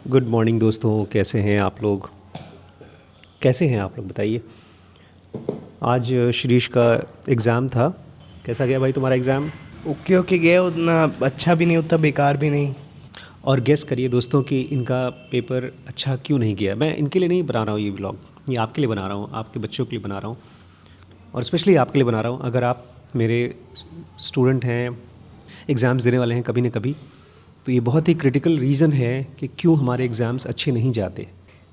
Good morning दोस्तों, कैसे हैं आप लोग? बताइए। आज शिरीष का एग्ज़ाम था। कैसा गया भाई तुम्हारा एग्ज़ाम? ओके ओके गया, उतना अच्छा भी नहीं उतना बेकार भी नहीं। और गेस करिए दोस्तों कि इनका पेपर अच्छा क्यों नहीं गया। मैं इनके लिए नहीं बना रहा हूँ ये व्लॉग, ये आपके लिए बना रहा हूँ, आपके बच्चों के लिए बना रहा हूँ और स्पेशली आपके लिए बना रहा हूँ। अगर आप मेरे स्टूडेंट हैं, एग्ज़ाम्स देने वाले हैं कभी न कभी, तो ये बहुत ही क्रिटिकल रीज़न है कि क्यों हमारे एग्ज़ाम्स अच्छे नहीं जाते।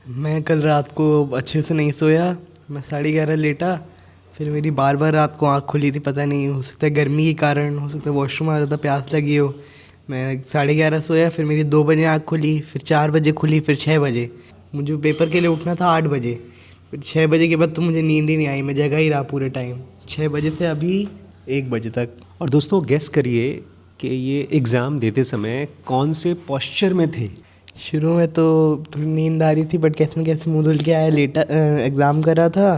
मैं कल रात को अच्छे से नहीं सोया। मैं 11:30 लेटा, फिर मेरी बार बार रात को आँख खुली थी। पता नहीं, हो सकता है गर्मी के कारण, हो सकता है वॉशरूम आ रहा था, प्यास लगी हो। मैं 11:30 सोया, फिर मेरी 2 बजे आँख खुली, फिर 4 बजे खुली, फिर 6 बजे। मुझे पेपर के लिए उठना था 8 बजे। फिर 6 बजे के बाद तो मुझे नींद ही नहीं आई, मैं जगा ही रहा पूरे टाइम 6 बजे से अभी 1 बजे तक। और दोस्तों गेस करिए कि ये एग्ज़ाम देते समय कौन से पोस्चर में थे। शुरू में तो थोड़ी नींद आ रही थी, बट कैसे न कैसे मुँह धुल के आया, लेटा एग्ज़ाम कर रहा था।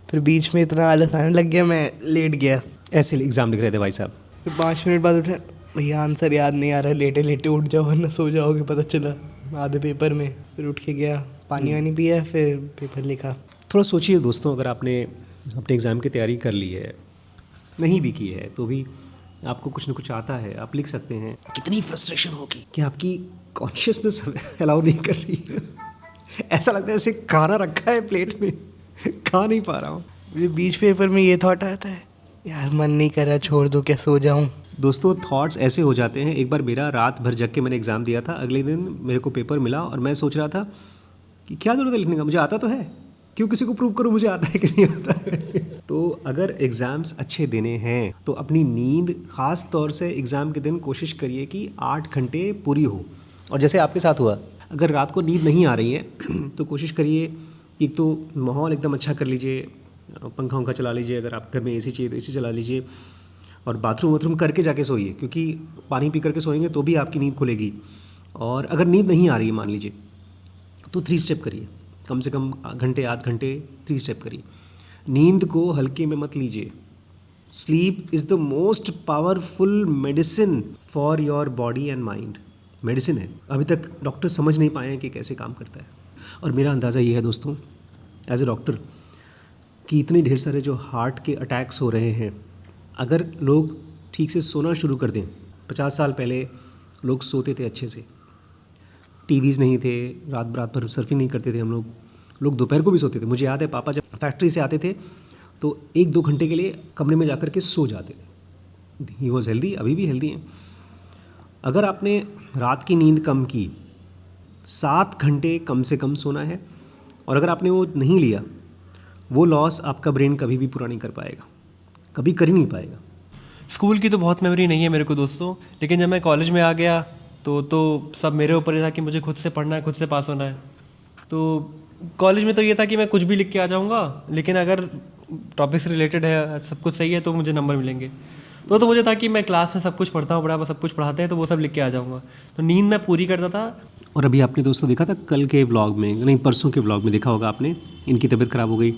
फिर बीच में इतना आलस आने लग गया, मैं लेट गया। ऐसे एग्ज़ाम लिख रहे थे भाई साहब। फिर 5 मिनट बाद उठे, भैया आंसर याद नहीं आ रहा, लेटे लेटे उठ जाओ वरना सो जाओगे, पता चला आधे पेपर में। फिर उठ के गया, पानी वानी पिया, फिर पेपर लिखा। थोड़ा सोचिए दोस्तों, अगर आपने अपने एग्ज़ाम की तैयारी कर ली है, नहीं भी की है, तो भी आपको कुछ न कुछ आता है, आप लिख सकते हैं। कितनी फ्रस्ट्रेशन होगी कि आपकी कॉन्शियसनेस अलाउ नहीं कर रही है। ऐसा लगता है जैसे खाना रखा है प्लेट में, खा नहीं पा रहा हूँ। मुझे बीच पेपर में ये थॉट आता है, यार मन नहीं कर रहा, छोड़ दो, क्या सो जाऊँ। दोस्तों थॉट्स ऐसे हो जाते हैं। एक बार मेरा रात भर जग के मैंने एग्ज़ाम दिया था। अगले दिन मेरे को पेपर मिला और मैं सोच रहा था कि क्या ज़रूरत है लिखने का, मुझे आता तो है, क्यों किसी को प्रूव करूँ मुझे आता है कि नहीं आता है। तो अगर एग्ज़ाम्स अच्छे देने हैं तो अपनी नींद, ख़ास तौर से एग्ज़ाम के दिन कोशिश करिए कि 8 घंटे पूरी हो। और जैसे आपके साथ हुआ, अगर रात को नींद नहीं आ रही है तो कोशिश करिए कि एक तो माहौल एकदम अच्छा कर लीजिए, पंखा वंखा चला लीजिए, अगर आप घर में एसी चाहिए तो एसी चला लीजिए, और बाथरूम वाथरूम करके जाके सोइए, क्योंकि पानी पी करके सोएंगे तो भी आपकी नींद खुलेगी। और अगर नींद नहीं आ रही है मान लीजिए, तो 3 स्टेप करिए, कम से कम घंटे आध घंटे 3 स्टेप करिए। नींद को हल्के में मत लीजिए। Sleep is the most powerful medicine for your body and mind. Medicine है, अभी तक डॉक्टर समझ नहीं पाए हैं कि कैसे काम करता है। और मेरा अंदाज़ा ये है दोस्तों, एज ए डॉक्टर, कि इतने ढेर सारे जो हार्ट के अटैक्स हो रहे हैं, अगर लोग ठीक से सोना शुरू कर दें। 50 साल पहले लोग सोते थे अच्छे से, टीवीज़ नहीं थे, रात भर सर्फिंग नहीं करते थे हम लोग दोपहर को भी सोते थे। मुझे याद है पापा जब फैक्ट्री से आते थे तो 1-2 घंटे के लिए कमरे में जाकर के सो जाते थे। ही वॉज हेल्दी, अभी भी हेल्दी हैं। अगर आपने रात की नींद कम की, 7 घंटे कम से कम सोना है, और अगर आपने वो नहीं लिया, वो लॉस आपका ब्रेन कभी भी पूरा नहीं कर पाएगा, कभी कर ही नहीं पाएगा। स्कूल की तो बहुत मेमोरी नहीं है मेरे को दोस्तों, लेकिन जब मैं कॉलेज में आ गया तो सब मेरे ऊपर ही था कि मुझे खुद से पढ़ना है, खुद से पास होना है। तो कॉलेज में तो ये था कि मैं कुछ भी लिख के आ जाऊँगा, लेकिन अगर टॉपिक से रिलेटेड है, सब कुछ सही है, तो मुझे नंबर मिलेंगे। तो मुझे था कि मैं क्लास में सब कुछ पढ़ता हूँ, बड़ा सब कुछ पढ़ाते हैं तो वो सब लिख के आ जाऊँगा। तो नींद मैं पूरी करता था। और अभी आपने दोस्तों देखा था कल के व्लॉग में, नहीं परसों के व्लॉग में देखा होगा आपने, इनकी तबीयत ख़राब हो गई।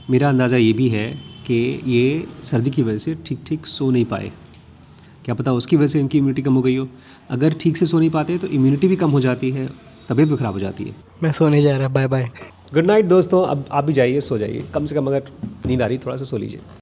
मेरा अंदाज़ा ये भी है कि ये सर्दी की वजह से ठीक ठीक सो नहीं पाए। क्या पता उसकी वजह से इनकी इम्यूनिटी कम हो गई हो। अगर ठीक से सो नहीं पाते तो इम्यूनिटी भी कम हो जाती है, तबीयत भी ख़राब हो जाती है। मैं सोने जा रहा, बाय बाय। गुड नाइट दोस्तों, अब आप भी जाइए, सो जाइए, कम से कम अगर नींद आ रही थोड़ा सा सो लीजिए।